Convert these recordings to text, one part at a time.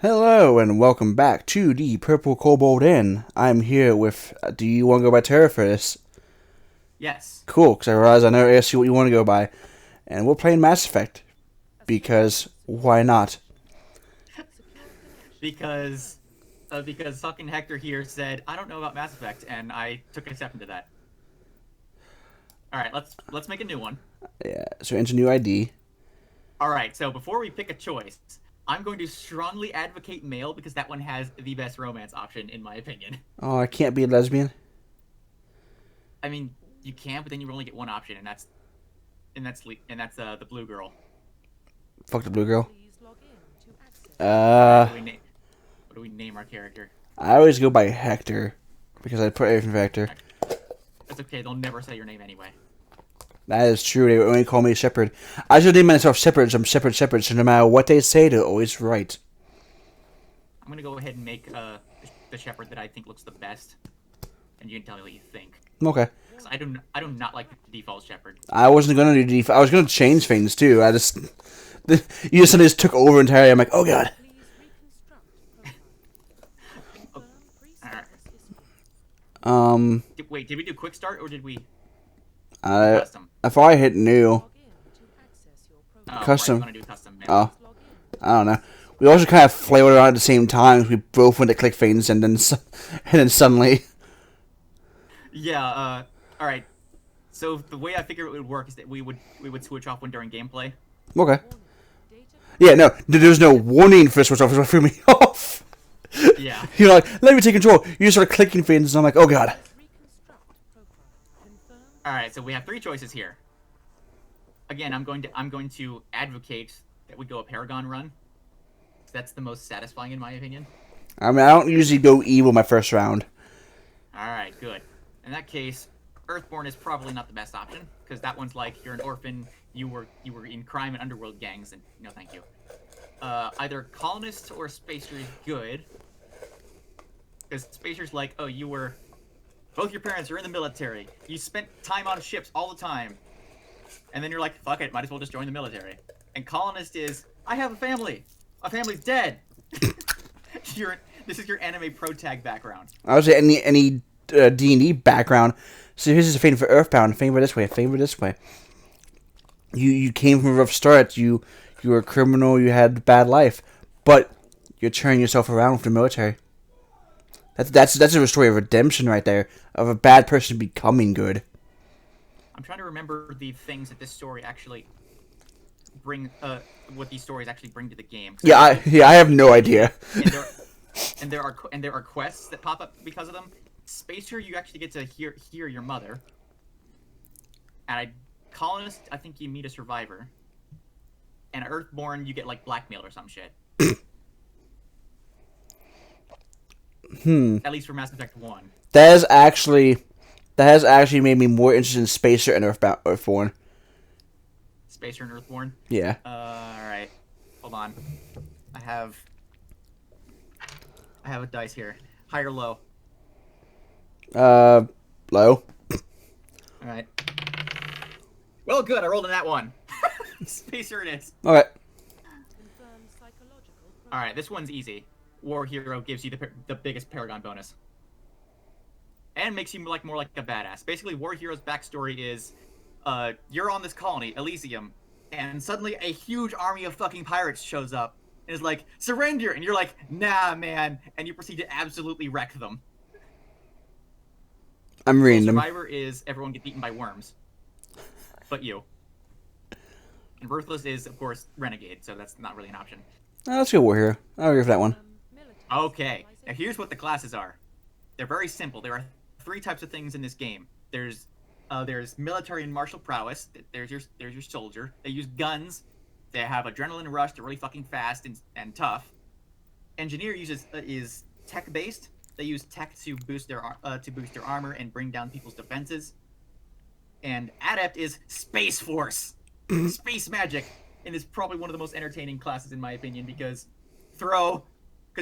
Hello and welcome back to the Purple Kobold Inn. I'm here with. Do you want to go by Terra for this? Yes, Cool, because I realize I never asked you what you want to go by, and we're playing Mass Effect because why not? because because fucking Hector here said I don't know about Mass Effect, and I took a step into that. All right, let's make a new one. Yeah. So enter new ID. All right, so before we pick a choice, I'm going to strongly advocate male because that one has the best romance option in my opinion. Oh, I can't be a lesbian. I mean, you can, but then you only get one option, and that's the blue girl. Fuck the blue girl. All right, Uh, what do we name our character? I always go by Hector because I put everything for Hector. That's okay. They'll never say your name anyway. That is true. They only call me Shepard. I should name myself Shepard. I'm Shepard. So no matter what they say, they're always right. I'm gonna go ahead and make the shepherd that I think looks the best, and you can tell me what you think. Okay. 'Cause I do not like the default shepherd. I wasn't gonna do I was gonna change things too. You just took over entirely. I'm like, oh god. Oh, all right. Um, Wait, did we do quick start or did we do I custom? if I hit new Oh, right, we're custom, gonna do custom now. oh, I don't know. We also kind of flavored around at the same time. We both went to click things, and then and then suddenly, Yeah. All right. So the way I figured it would work is that we would switch off one during gameplay. okay. Yeah, no, there's no warning for switch off. Is what threw me off. Yeah. You're like, let me take control. You start clicking things, and I'm like, oh god. All right. So we have three choices here. Again, I'm going to advocate that we go a Paragon run. That's the most satisfying in my opinion. I mean, I don't usually go evil my first round. All right, good. In that case, Earthborn is probably not the best option because that one's like you're an orphan, you were in crime and underworld gangs, and no, thank you. Either colonist or spacer is good because spacer's like, oh, you were both your parents are in the military, you spent time on ships all the time, and then you're like, fuck it, might as well just join the military. And colonist is, I have a family, my family's dead. This is your anime pro tag background. I would say any D&D background. So here's just a favor for Earthbound. Favor this way. Favor this way. You came from a rough start. You were a criminal. You had a bad life, but you're turning yourself around with the military. That's a story of redemption right there, of a bad person becoming good. I'm trying to remember the things that this story actually bring. What these stories actually bring to the game. I have no idea. And there are quests that pop up because of them. Spacer, you actually get to hear your mother. And colonist, I think you meet a survivor. And Earthborn, you get like blackmailed or some shit. At least for Mass Effect 1. That has actually made me more interested in Spacer and Earthborn. Spacer and Earthborn? Yeah. Alright. Hold on. I have a dice here. High or low? Low. Alright. Well, good. I rolled in that one. Spacer it is. Okay. Alright, this one's easy. War Hero gives you the biggest Paragon bonus. And makes you more like a badass. Basically, War Hero's backstory is, you're on this colony, Elysium, and suddenly a huge army of fucking pirates shows up and is like, surrender! And you're like, nah, man. And you proceed to absolutely wreck them. I'm reading them. Survivor is everyone gets eaten by worms. But you. And Ruthless is, of course, Renegade, so that's not really an option. Let's go War Hero. I'll agree with that one. Okay, now here's what the classes are. They're very simple. There are three types of things in this game. There's military and martial prowess. There's your soldier. They use guns. They have adrenaline rush. They're really fucking fast and tough. Engineer is tech based. They use tech to boost their armor and bring down people's defenses. And adept is space force, space magic, and is probably one of the most entertaining classes in my opinion because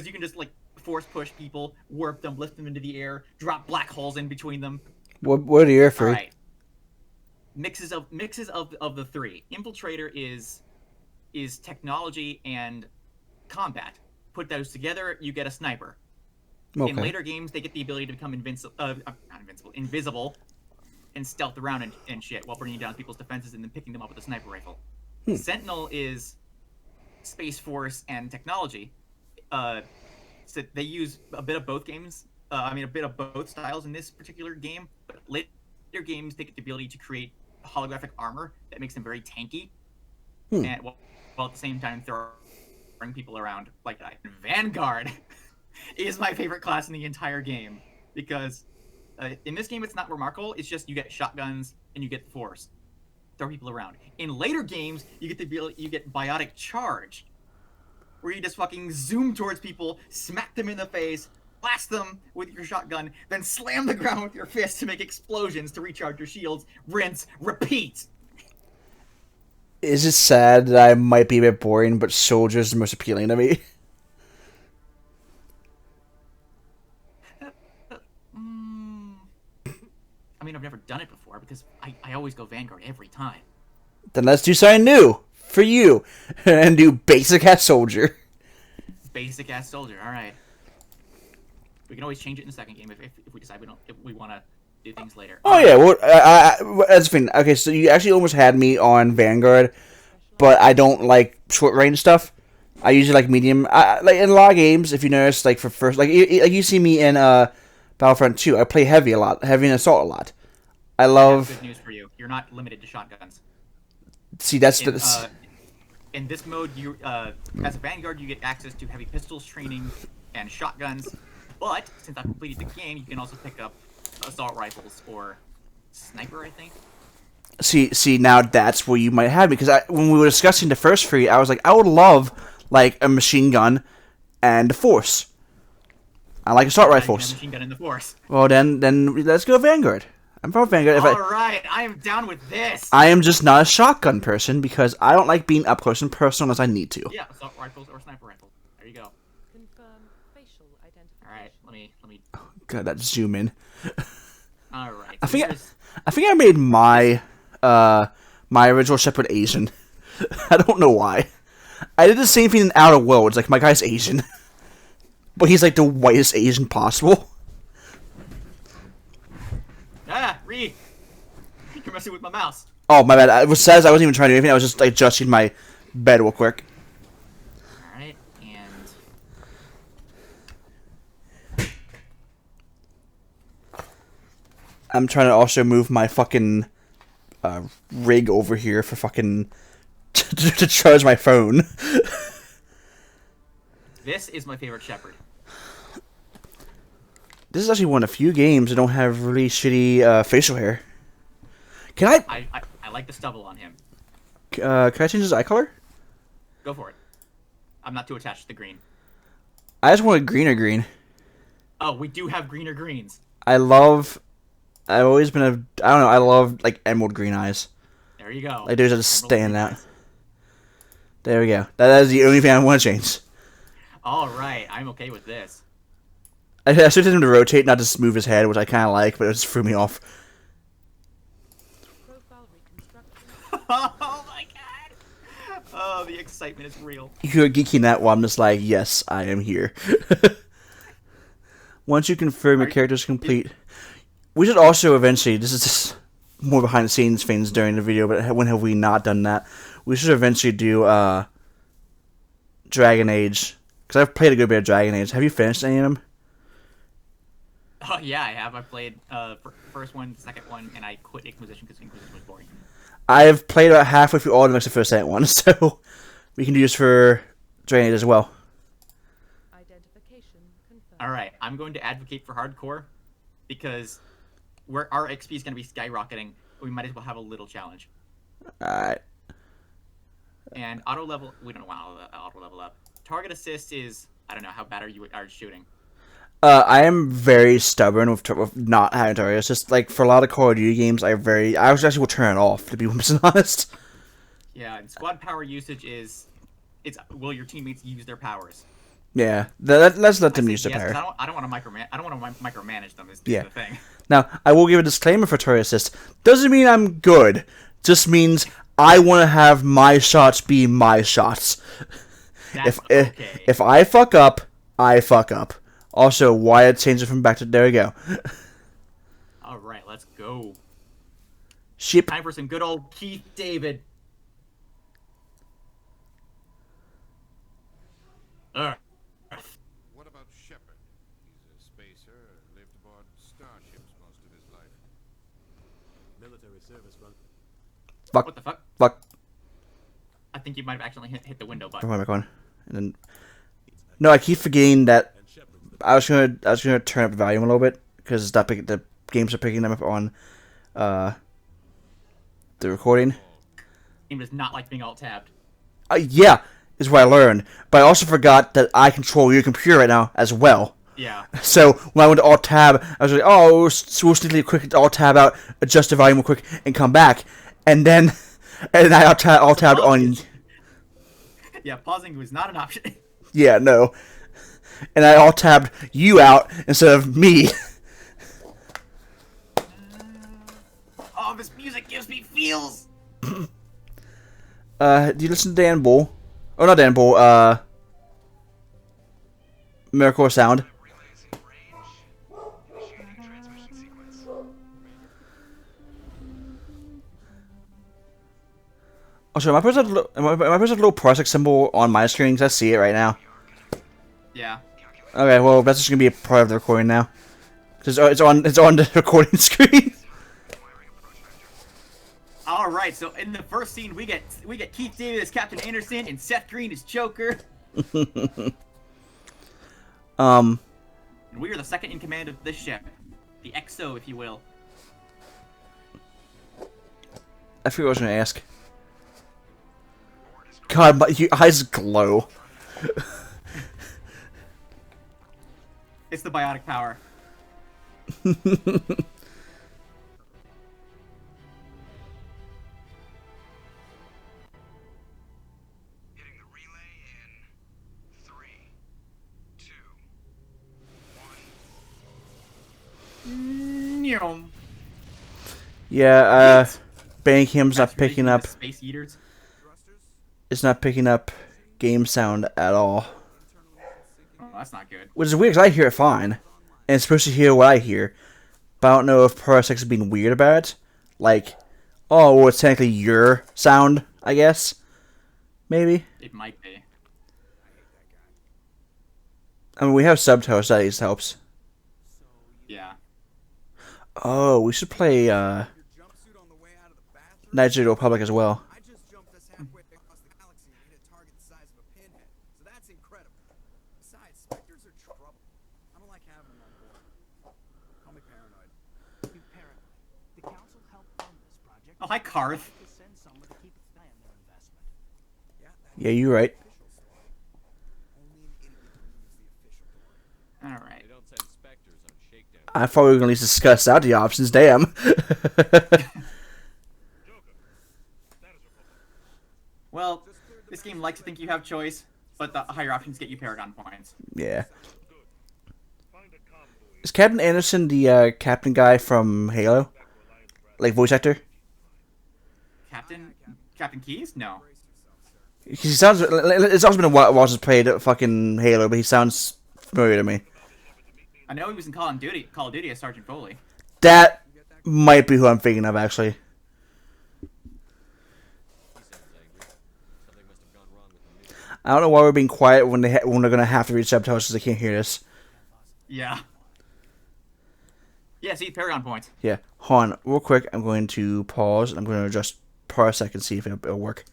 you can just like force push people, warp them, lift them into the air, drop black holes in between them. What are your three? All right. Mixes of the three. Infiltrator is technology and combat. put those together, you get a sniper. Okay. In later games, they get the ability to become invisible, and stealth around and shit while bringing down people's defenses and then picking them up with a sniper rifle. Sentinel is Space Force and technology. So they use a bit of both games. A bit of both styles in this particular game. But later games, they get the ability to create holographic armor that makes them very tanky, and while at the same time throwing people around like that. Vanguard is my favorite class in the entire game because in this game it's not remarkable. It's just you get shotguns and you get the force, throw people around. In later games, you get biotic charge, where you just fucking zoom towards people, smack them in the face, blast them with your shotgun, then slam the ground with your fist to make explosions to recharge your shields. Rinse, repeat. Is it sad that I might be a bit boring, but Soldier is the most appealing to me? I've never done it before because I always go Vanguard every time. Then let's do something new for you and do basic ass Soldier. Basic ass Soldier. All right. We can always change it in the second game if we decide if we want to do things later. Oh yeah, well, that's the thing. Okay, so you actually almost had me on Vanguard, but I don't like short range stuff. I usually like medium. Like in a lot of games, if you notice, like for first, like you see me in Battlefront 2, I play heavy a lot, heavy and assault a lot. I love. Good news for you. You're not limited to shotguns. See, that's in this mode, you as a Vanguard, you get access to heavy pistols training and shotguns. But since I've completed the game, you can also pick up assault rifles or sniper, I think. See, now that's where you might have me, because when we were discussing the first three, I was like, I would love like a machine gun and the Force. I like assault rifles. Machine gun and the Force. Well, then let's go Vanguard. I'm from Vanguard. Alright, I am down with this. I am just not a shotgun person because I don't like being up close and personal unless I need to. Yeah, assault rifles or sniper rifle. There you go. Confirm facial identification. Alright, let me. Oh, God, that zoom in. Alright. I think I made my original Shepard Asian. I don't know why. I did the same thing in Outer Worlds. Like, my guy's Asian. But he's like the whitest Asian possible. Reed! You're messing with my mouse. Oh, my bad. I wasn't even trying to do anything. I was just like adjusting my bed real quick. Alright, and... I'm trying to also move my fucking rig over here for fucking... to charge my phone. This is my favorite Shepard. This is actually one of the few games that don't have really shitty facial hair. Can I... I like the stubble on him. Can I change his eye color? Go for it. I'm not too attached to the green. I just want a greener green. Oh, we do have greener greens. I've always been I love, like, emerald green eyes. There you go. Like, those are just stand out. There we go. That is the only thing I want to change. Alright, I'm okay with this. I expected him to rotate, not just move his head, which I kind of like, but it just threw me off. Profile reconstruction. Oh my god! Oh, the excitement is real. You're geeking that while I'm just like, yes, I am here. Once you confirm your character's complete... We should also eventually... This is just more behind-the-scenes things during the video, but when have we not done that? We should eventually do Dragon Age. Because I've played a good bit of Dragon Age. Have you finished any of them? Oh yeah, I have. I played first one, second one, and I quit Inquisition because Inquisition was boring. I've played about halfway through all of them except for the second one, so we can do this for Dragon Age as well. Identification confirmed. Alright, I'm going to advocate for hardcore because our XP is going to be skyrocketing. We might as well have a little challenge. Alright. And auto level, we don't want to auto level up. Target assist is, I don't know, how bad are you at shooting? I am very stubborn with not having target. It's just like for a lot of Call of Duty games, I actually will turn it off, to be honest. Yeah, and squad power usage is, will your teammates use their powers? Yeah, let's let them use their power. I don't want to micromanage them. Is Yeah. the thing. Now, I will give a disclaimer for target assist. Doesn't mean I'm good. Just means I want to have my shots be my shots. That's if okay. if I fuck up, I fuck up. Also, why it changes from back to there we go. All right, let's go. Sheep. Time for some good old Keith David. What about Shepard? He's a spacer, lived aboard starships most of his life. Military service run. Fuck. What the fuck? Fuck. I think you might have accidentally hit the window Put button. my back on. And then. No, I keep forgetting that I was gonna turn up the volume a little bit because the games are picking them up on the recording. Game does not like being alt-tabbed. Yeah, is what I learned. But I also forgot that I control your computer right now as well. Yeah. So when I went to alt tab, I was like, "Oh, we'll sneakily quick alt tab out, adjust the volume real quick, and come back." And then I alt tabbed on. Yeah, pausing was not an option. Yeah, no. And I alt tabbed you out instead of me. Oh, this music gives me feels. Do you listen to Dan Bull? Oh, not Dan Bull. Miracle of Sound. Also, am I pressing a little parsec symbol on my screen? 'Cause I see it right now. Yeah. Okay, well, that's just gonna be a part of the recording now. Cause it's on the recording screen. All right, so in the first scene, we get Keith David as Captain Anderson and Seth Green as Joker. And we are the second in command of this ship, the XO, if you will. I forgot what I was gonna ask. God, your eyes glow. It's the biotic power. Hitting the relay in 3, 2, 1. Nyom. Yeah, Bankham's not That's picking ridiculous, up. Space Eaters. It's not picking up game sound at all. Oh, that's not good. Which is weird because I hear it fine, and it's supposed to hear what I hear. But I don't know if Parsec is being weird about it. Like, oh, well, it's technically your sound, I guess. Maybe. It might be. I mean, we have subtitles, that at least helps. Yeah. Oh, we should play Jumpsuit on the way out of the bathroom. Night City Republic as well. I just jumped us halfway across the galaxy and hit a target the size of a pinhead. So that's incredible. Besides, specters are trouble. I don't like having them on board. Call me paranoid. You paranoid. The council helped fund this project. Oh, hi, Karth. To send someone to keep an eye on their investment. Yeah, you're right. Only an idiot would use the official door. All right. They don't send specters on shakedown. I thought we were going to at least discuss out the options. Damn. Well, this game likes to think you have choice, but the higher options get you Paragon points. Yeah. Is Captain Anderson the captain guy from Halo? Like voice actor? Captain Keys? No. He sounds. It's also been a while since played fucking Halo, but he sounds familiar to me. I know he was in Call of Duty as Sergeant Foley. That might be who I'm thinking of, actually. I don't know why we're being quiet when when they're gonna have to read subtitles because they can't hear this. Yeah. Yeah, see, Paragon points. Yeah, hold on, real quick. I'm going to pause and I'm going to adjust parsec and see if it'll work.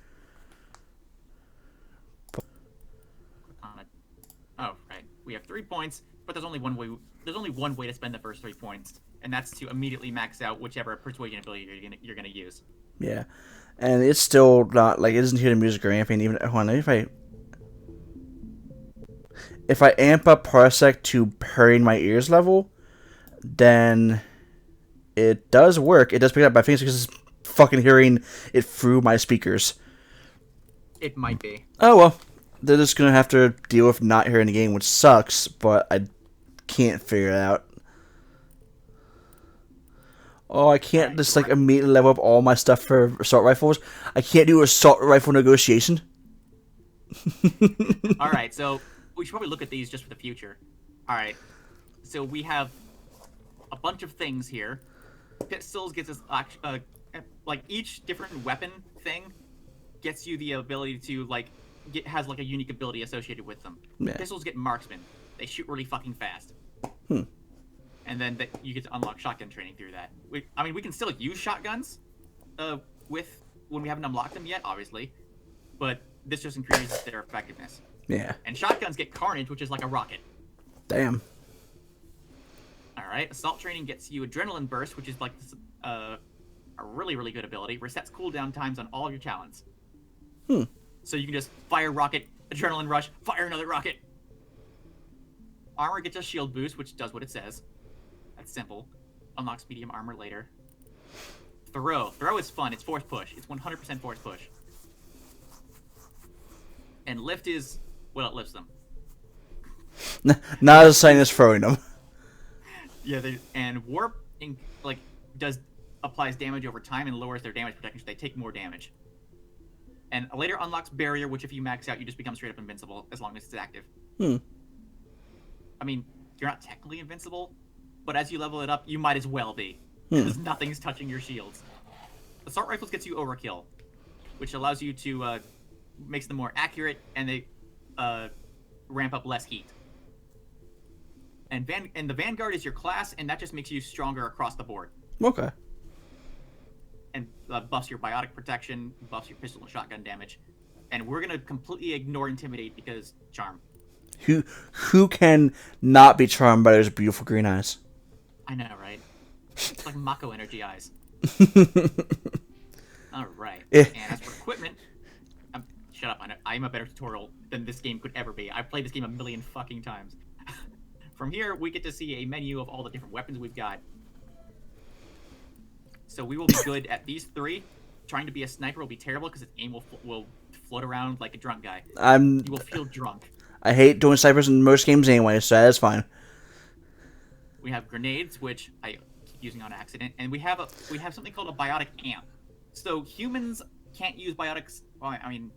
Oh, right. We have 3 points, but there's only one way. There's only one way to spend the first 3 points, and that's to immediately max out whichever persuasion ability you're gonna use. Yeah, and it's still not like it doesn't hear the music or anything. Even hold on, if I amp up parsec to hurrying my ears level, then it does work. It does pick up my fingers because it's fucking hearing it through my speakers. It might be. Oh well, they're just gonna have to deal with not hearing the game, which sucks. But I can't figure it out. Oh, I can't just like immediately level up all my stuff for assault rifles. I can't do assault rifle negotiation. All right, so we should probably look at these just for the future. All right, so we have a bunch of things here. Pistols gets us like each different weapon thing gets you the ability to like has like a unique ability associated with them. Yeah. Pistols get marksman. They shoot really fucking fast. And then you get to unlock shotgun training through that. We can still use shotguns with when we haven't unlocked them yet, obviously, but this just increases their effectiveness. Yeah. And shotguns get carnage, which is like a rocket. Damn. All right, assault training gets you adrenaline burst, which is like a really, really good ability. Resets cooldown times on all of your talents. So you can just fire rocket, adrenaline rush, fire another rocket. Armor gets a shield boost, which does what it says. That's simple. Unlocks medium armor later. Throw is fun. It's force push. It's 100% force push. And lift is it lifts them. Not as same as throwing them. Yeah, and warp applies damage over time and lowers their damage protection, so they take more damage. And later unlocks barrier, which if you max out, you just become straight up invincible as long as it's active. I mean, you're not technically invincible, but as you level it up, you might as well be, because nothing's touching your shields. Assault rifles gets you overkill, which allows you to makes them more accurate, and they ramp up less heat. And the Vanguard is your class, and that just makes you stronger across the board. Okay. And buffs your biotic protection, buffs your pistol and shotgun damage. And we're gonna completely ignore Intimidate because Charm. Who can not be charmed by those beautiful green eyes? I know, right? It's like Mako energy eyes. Alright. And as for equipment, shut up, I'm a better tutorial than this game could ever be. I've played this game a million fucking times. From here, we get to see a menu of all the different weapons we've got. So we will be good at these three. Trying to be a sniper will be terrible because its aim will float around like a drunk guy. You will feel drunk. I hate doing snipers in most games anyway, so that's fine. We have grenades, which I keep using on accident, and we have something called a biotic amp. So humans can't use biotics. Well, I mean,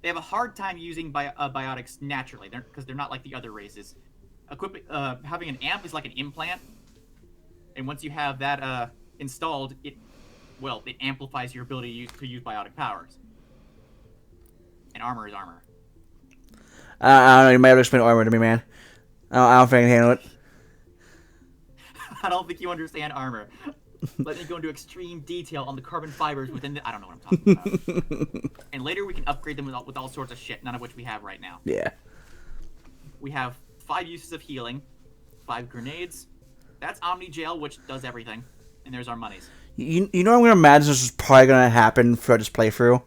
they have a hard time using biotics naturally, because they're not like the other races. Having an amp is like an implant, and once you have that installed, it amplifies your ability to use biotic powers. And armor is armor. I don't know, you might have to explain armor to me, man. I don't think I can handle it. I don't think you understand armor. Let me go into extreme detail on the carbon fibers within I don't know what I'm talking about. And later we can upgrade them with all sorts of shit, none of which we have right now. Yeah. We have 5 uses of healing, 5 grenades. That's Omni Jail, which does everything. And there's our monies. You know what I'm going to imagine this is probably going to happen throughout this playthrough?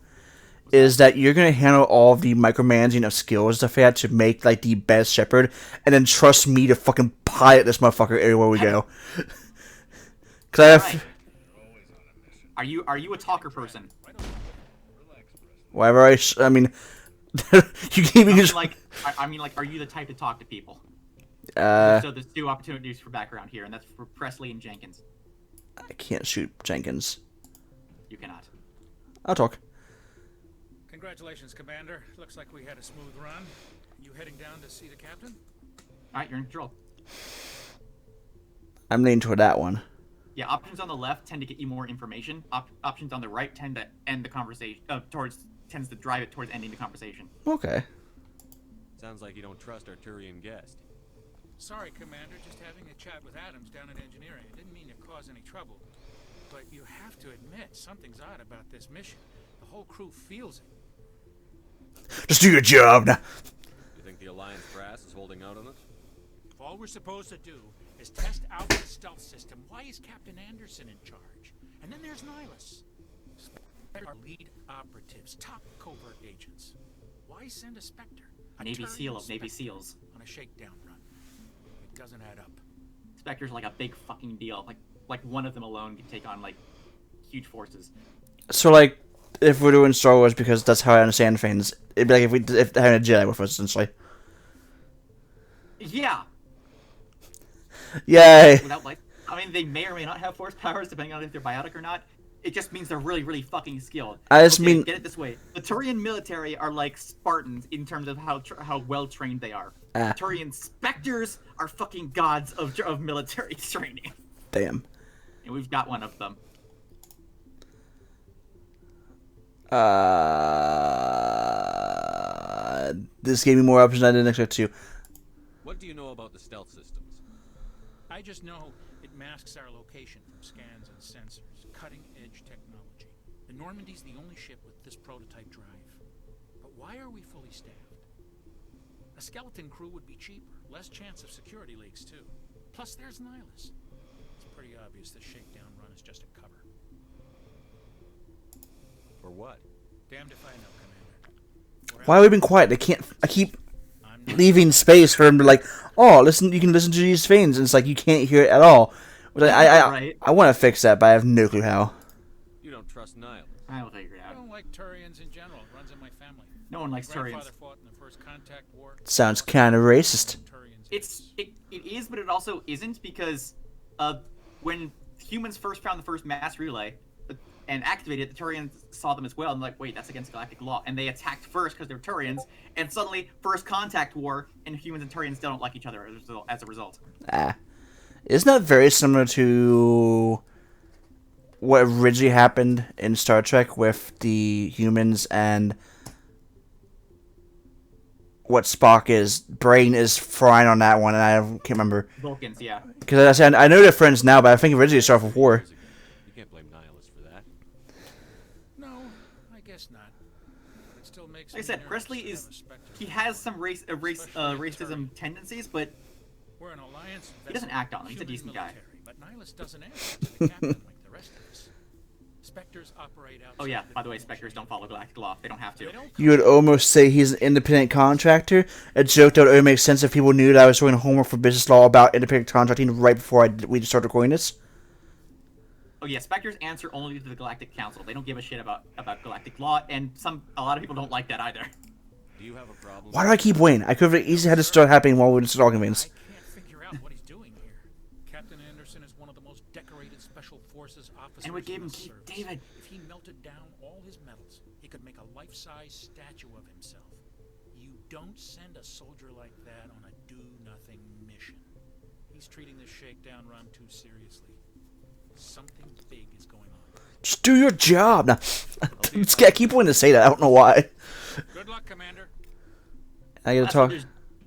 Is that you're going to handle all of the micromanaging of skills stuff like that to make, like, the best Shepard, and then trust me to fucking pilot this motherfucker everywhere we go. Because I have... Right. Are you a talker person? Whatever I mean... you can't even just... I mean, are you the type to talk to people? So there's 2 opportunities for background here, and that's for Presley and Jenkins. I can't shoot Jenkins. You cannot. I'll talk. Congratulations, Commander. Looks like we had a smooth run. You heading down to see the captain? Alright, you're in control. I'm leaning toward that one. Yeah, options on the left tend to get you more information. Options on the right tend to end the conversation, tends to drive it towards ending the conversation. Okay. Sounds like you don't trust our Turian guest. Sorry, Commander. Just having a chat with Adams down in engineering. I didn't mean to cause any trouble. But you have to admit, something's odd about this mission. The whole crew feels it. Just do your job now. You think the Alliance brass is holding out on us? If all we're supposed to do is test out the stealth system, why is Captain Anderson in charge? And then there's Nihilus. Our lead operatives, top covert agents. Why send a Spectre? A Navy Turian SEAL of Navy Spectre SEALs. on a shakedown run. It doesn't add up. Spectre's like a big fucking deal. Like one of them alone can take on like huge forces. So, like, if we're doing Star Wars, because that's how I understand things, it'd be like if having a Jedi with us, essentially. Yeah. Yay. Without I mean, they may or may not have force powers depending on if they're biotic or not. It just means they're really, really fucking skilled. I just mean- get it this way: the Turian military are like Spartans in terms of how well trained they are. Turian specters are fucking gods of military training. Damn. And we've got one of them. This gave me more options than I didn't expect to. What do you know about the stealth systems? I just know it masks our location from scans and sensors. Cutting-edge technology. The Normandy's the only ship with this prototype drive. But why are we fully staffed? A skeleton crew would be cheaper, less chance of security leaks too. Plus, there's Nihilus. It's pretty obvious this shakedown run is just a cover. For what? Damned if I know, Commander. Why have we been quiet? I keep leaving space for him to like, oh, listen, you can listen to these things, and it's like you can't hear it at all. But Right. I want to fix that, but I have no clue how. You don't trust Nihilus. I'll figure it I out. don't like Turians in general. It runs in my family. No one likes Turians. Grandfather fought in the First Contact War. Sounds kind of racist. Turians It is, but it also isn't, because when humans first found the first mass relay and activated it, the Turians saw them as well, and like, wait, that's against galactic law, and they attacked first because they're Turians, and suddenly First Contact War, and humans and Turians don't like each other as a result. Isn't that very similar to what originally happened in Star Trek with the humans and what Spock's brain is frying on that one, and I can't remember. Vulcans, yeah. Because I said I know they're friends now, but I think originally it started with war. You can't blame Nihilus for that. No, I guess not. It still makes Like I me said, nervous Presley to is have a Spectre. he has some racism tendencies, but We're an alliance. he doesn't act on them. He's a human decent guy. military, but Nihilus doesn't answer to the captain like the rest of us. Spectres operate outside Oh yeah, the by the way, normal Spectres chain. don't follow galactic law. They don't have to. They don't You would almost say he's an independent contractor. A joke that would only make sense if people knew that I was doing homework for business law about independent contracting right before we started recording this. Oh yeah, Spectres answer only to the Galactic Council. They don't give a shit about galactic law, and a lot of people don't like that either. Do you have a problem? Why do I keep waiting? I could have easily had this start happening while we were talking I things. can't figure out what he's doing here. Captain Anderson is one of the most decorated special forces officers. And what gave in him the Keith service. David? If he melted down all his medals, he could make a life-size statue of himself. You don't send a soldier like that on a do-nothing mission. He's treating this shakedown run too seriously. Something big is going on. Just do your job. Now, I keep wanting to say that. I don't know why. Good luck, Commander. I gotta talk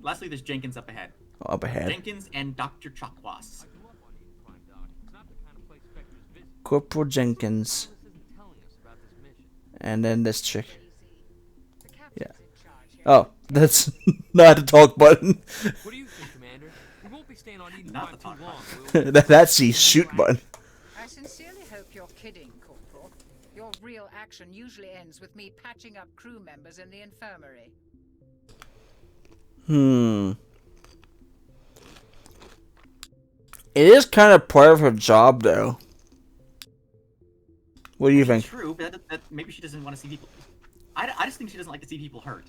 Lastly, there's Jenkins up ahead. up ahead. Jenkins and Dr. Chakwas. Corporal Jenkins. And then this chick. The captain's Yeah. in charge here. Oh, that's not a talk button. What do you think, Commander? We won't be staying on Eden Not Prime the talk too long, will we? That's the shoot button. I sincerely hope you're kidding, Corporal. Your real action usually ends with me patching up crew members in the infirmary. It is kind of part of her job, though. What do you think? True, but that maybe she doesn't want to see people. I just think she doesn't like to see people hurt.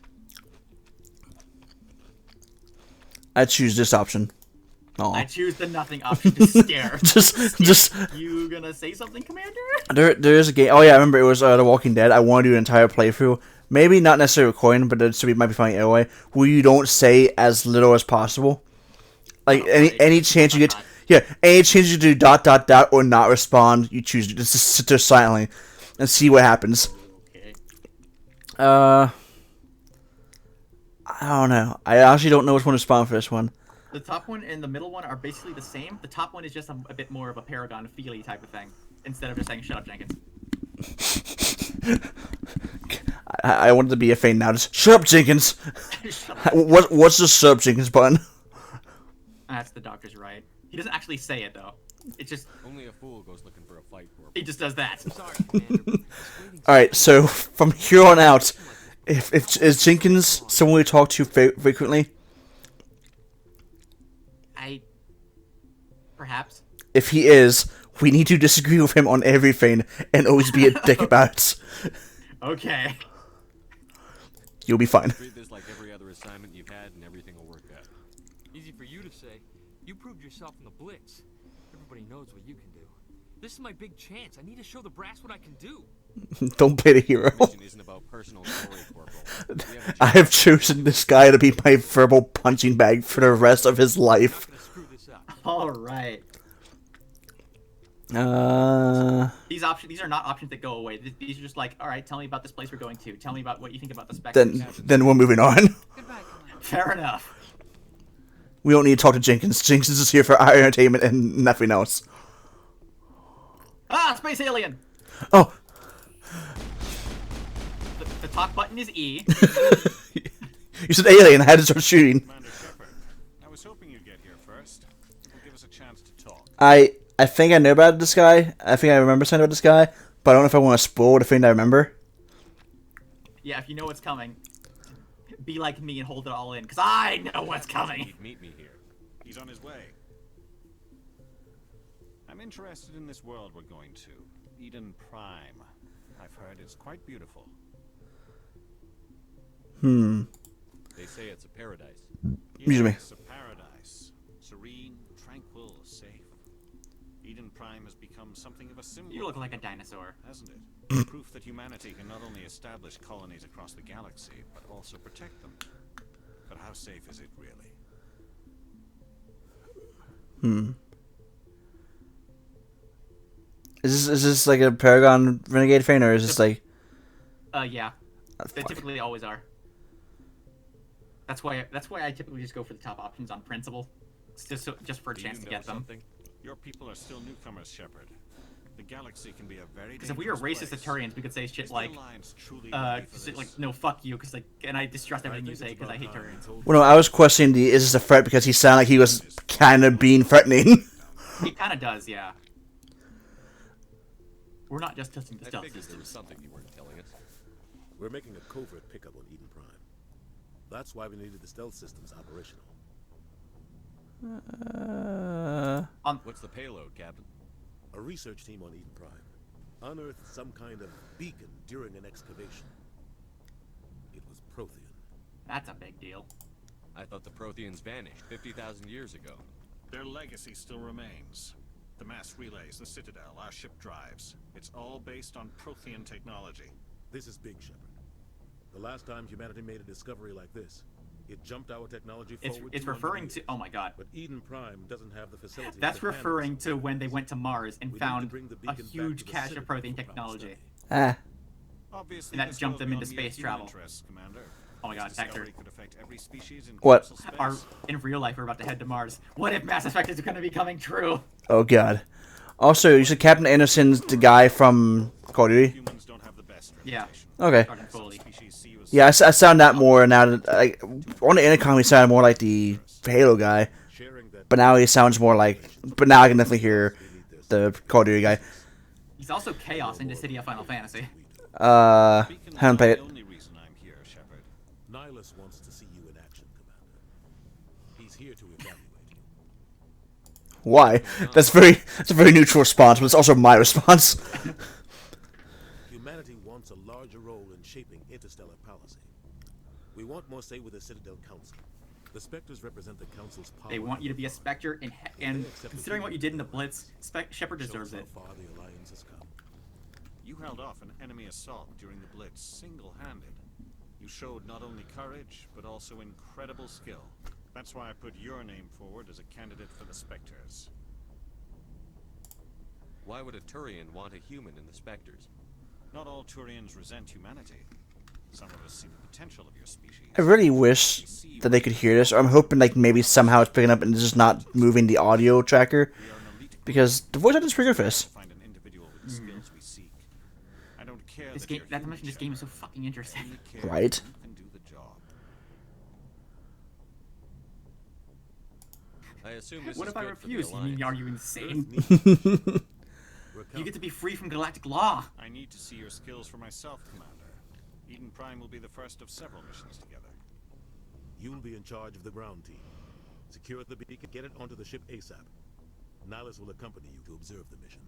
I choose this option. I Oh, choose the nothing option to scare. just You gonna say something, Commander? there is a game. Oh yeah, I remember it was The Walking Dead. I want to do an entire playthrough. Maybe not necessarily recording, but it might be funny anyway. Where you don't say as little as possible. Like any chance you get, any chance you do ... or not respond, you choose to just sit there silently and see what happens. Okay. I don't know. I actually don't know which one to respond for this one. The top one and the middle one are basically the same. The top one is just a bit more of a Paragon feely type of thing, instead of just saying "Shut up, Jenkins." I wanted to be a fan now. Just shut up, Jenkins. Shut up. What's the shut up, Jenkins button? That's the doctor's right. He doesn't actually say it though. It's just Only a fool goes looking for a fight, Corporal. he just does that. Sorry, Commander. but this waiting All right. So from here on out, if is Jenkins someone we talk to frequently? Perhaps. If he is, we need to disagree with him on everything and always be a dick about it. Okay. You'll be fine. Treat this like every other assignment you've had, and everything will work out. Easy for you to say. You proved yourself in the Blitz. Everybody knows what you can do. This is my big chance. I need to show the brass what I can do. Don't play the hero. Mission isn't about personal glory, Corporal. We have a I have chosen this guy to be my verbal punching bag for the rest of his life. I'm gonna screw this up. All right. These are not options that go away. These are just like, all right, tell me about this place we're going to. Tell me about what you think about the specters. Then we're moving on. Goodbye, Commander. Fair enough. We don't need to talk to Jenkins. Jenkins is here for our entertainment and nothing else. Ah, space alien. Oh, The talk button is E. you said alien. I had to start shooting. Commander Shepard, I was hoping you'd get here first. It'll give us a chance to talk. I think I know about this guy. I think I remember something about this guy, but I don't know if I want to spoil the thing that I remember. Yeah, if you know what's coming, be like me and hold it all in, because I know what's coming. He'd meet me here. He's on his way. I'm interested in this world we're going to. Eden Prime. I've heard it's quite beautiful. They say it's a paradise. Excuse me. Yes, a paradise. Serene, tranquil, safe. Eden Prime has become something of a symbol. You look like a dinosaur. Hasn't it? Proof that humanity can not only establish colonies across the galaxy, but also protect them. But how safe is it really? Is this like a Paragon Renegade thing, or is this like? Yeah. They typically always are. That's why I typically just go for the top options on principle. It's just for a Do chance you to know get them. something? Your people are still newcomers, Shepard. The galaxy can be a very Because if we were racist place. Turians, we could say shit Is the like, Alliance truly ready for like this? no, fuck you, because like, and I distrust everything you say because I hate Turians. Well, no, I was questioning the is this a threat because he sounded like he was kind of being threatening. He kind of does, yeah. We're not just testing the I stealth figured there was systems. something you weren't telling us. We're making a covert pickup on Eden Prime. That's why we needed the stealth systems operational. What's the payload, Captain? A research team on Eden Prime unearthed some kind of beacon during an excavation. It was Prothean. That's a big deal. I thought the Protheans vanished 50,000 years ago. Their legacy still remains. The mass relays, the Citadel, our ship drives. It's all based on Prothean technology. This is big, Shepard. The last time humanity made a discovery like this, it jumped our technology forward. It's 200 referring to. years. Oh my god. But Eden Prime doesn't have the facilities. That's to handle referring something to when they went to Mars and We need to found bring the a beacon back huge to the cache of Citadel Prothean for proper technology. study. Obviously, And that this jumped goes them into beyond mere space human travel. interests, Commander. Oh my god, This Hector. discovery could affect every species in What? universal space. Our, in real life, we're about to head to Mars. What if Mass Effect is going to be coming true? Oh god. Also, you said Captain Anderson's the guy from Call of Duty. Humans don't have the best Yeah. reputation. Okay. Sergeant Foley. Species see you as Yeah, I sound that more now. That like on the intercom, he sounded more like the Halo guy, Sharing that but now he sounds more like. But now I can definitely hear the Call of Duty guy. He's also Chaos in the City of Final Fantasy. Beacon is Haven't not played it. the only reason I'm here, Shepard. Nihilus wants to see you in action, Commander. He's here to evaluate you. Why? That's a very neutral response, but it's also my response. Humanity wants a larger role in shaping interstellar policy. We want more say with the Citadel Council. The Spectres represent the Council's power. They want you to be a Spectre, and considering what you did in the Blitz, Shepard deserves Shows it. how far the Alliance has come. You held off an enemy assault during the Blitz single-handed. You showed not only courage, but also incredible skill. That's why I put your name forward as a candidate for the Spectres. Why would a Turian want a human in the Spectres? Not all Turians resent humanity. Some of us see the potential of your species. I really wish that they could hear this, or I'm hoping like maybe somehow it's picking up and it's just not moving the audio tracker, We are an elite because the voice acting is pretty good for this. find an individual with the skills we seek. I don't care This that game, you're not to human, mention this game is so fucking interesting. Shepard. I care Right. that you can do the job. I assume this What is if I good for the refuse? You mean, Alliance. are you insane? We're You counting. get to be free from galactic law. I need to see your skills for myself, Commander. Eden Prime will be the first of several missions together. You'll be in charge of the ground team. Secure the beacon, get it onto the ship ASAP. Nihilus will accompany you to observe the mission.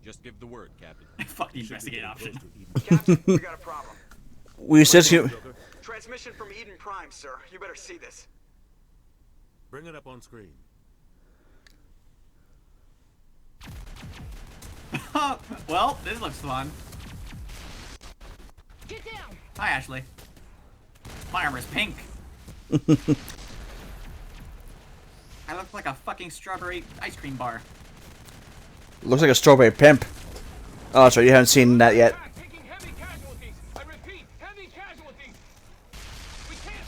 Just give the word, Captain. Fuck the You should be investigate getting option. close to Eden. Captain, we got a problem. We said you. Joker, Transmission from Eden Prime, sir. You better see this. bring it up on screen. Well, this looks fun. Get down! Hi, Ashley. My armor is pink. I look like a fucking strawberry ice cream bar. Looks like a strawberry pimp. Oh, sorry, you haven't seen that yet. Taking heavy casualties. I repeat, heavy casualties. We can't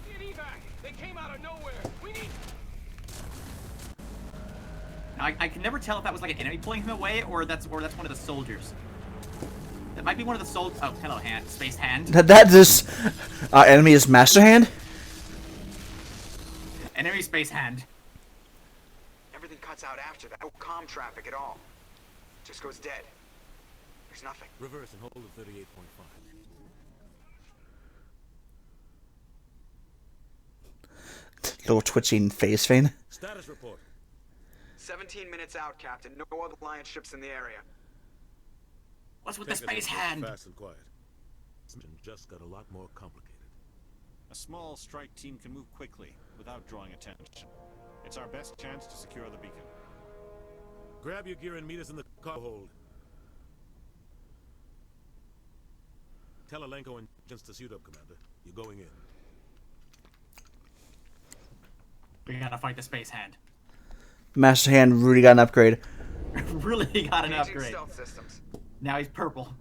get evac. They came out of nowhere. We need. Now, I can never tell if that was like an enemy pulling him away or that's one of the soldiers. That might be one of the soldiers. Oh, hello, hand, space hand. That is our enemy is Master Hand. Enemy space hand. Everything cuts out after that. No comm traffic at all. Just goes dead. There's nothing. Reverse and hold at 38.5. Little twitching face vein. Status report. 17 minutes out, Captain. No other Alliance ships in the area. What's with the Take it space easy, hand? Fast and quiet. This mission just got a lot more complicated. A small strike team can move quickly without drawing attention. It's our best chance to secure the beacon. Grab your gear and meet us in the cargo hold. Tell Alenko and Jens to suit up, Commander. You're going in. We gotta fight the space hand. Master Hand really got an upgrade. Really got an Engaging upgrade. stealth systems. Now he's purple.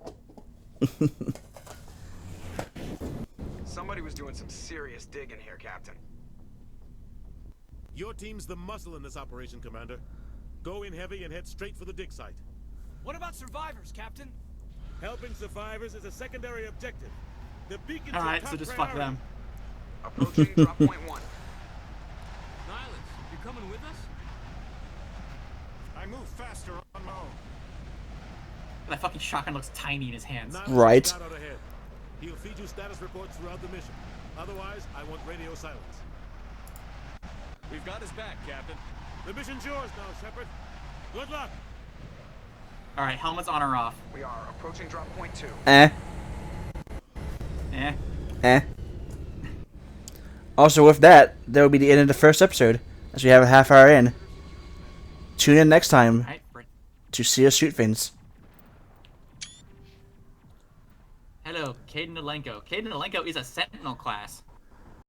Somebody was doing some serious digging here, Captain. Your team's the muscle in this operation, Commander. Go in heavy and head straight for the dig site. What about survivors, Captain? Helping survivors is a secondary objective. The beacon's All your right, top so just priority. fuck them. Approaching drop point 1. Nihilus, you coming with us? I move faster on my own. That fucking shotgun looks tiny in his hands. Now, Right. scout out ahead. He'll feed you status reports throughout the mission. Otherwise, I want radio silence. We've got his back, Captain. The mission's yours now, Shepard. Good luck. All right, helmets on or off? We are approaching drop point 2. Eh. Also, with that, that will be the end of the first episode, as we have a half hour in. Tune in next time All right. to see us shoot things. Hello, Caden Alenko. Caden Alenko is a Sentinel class.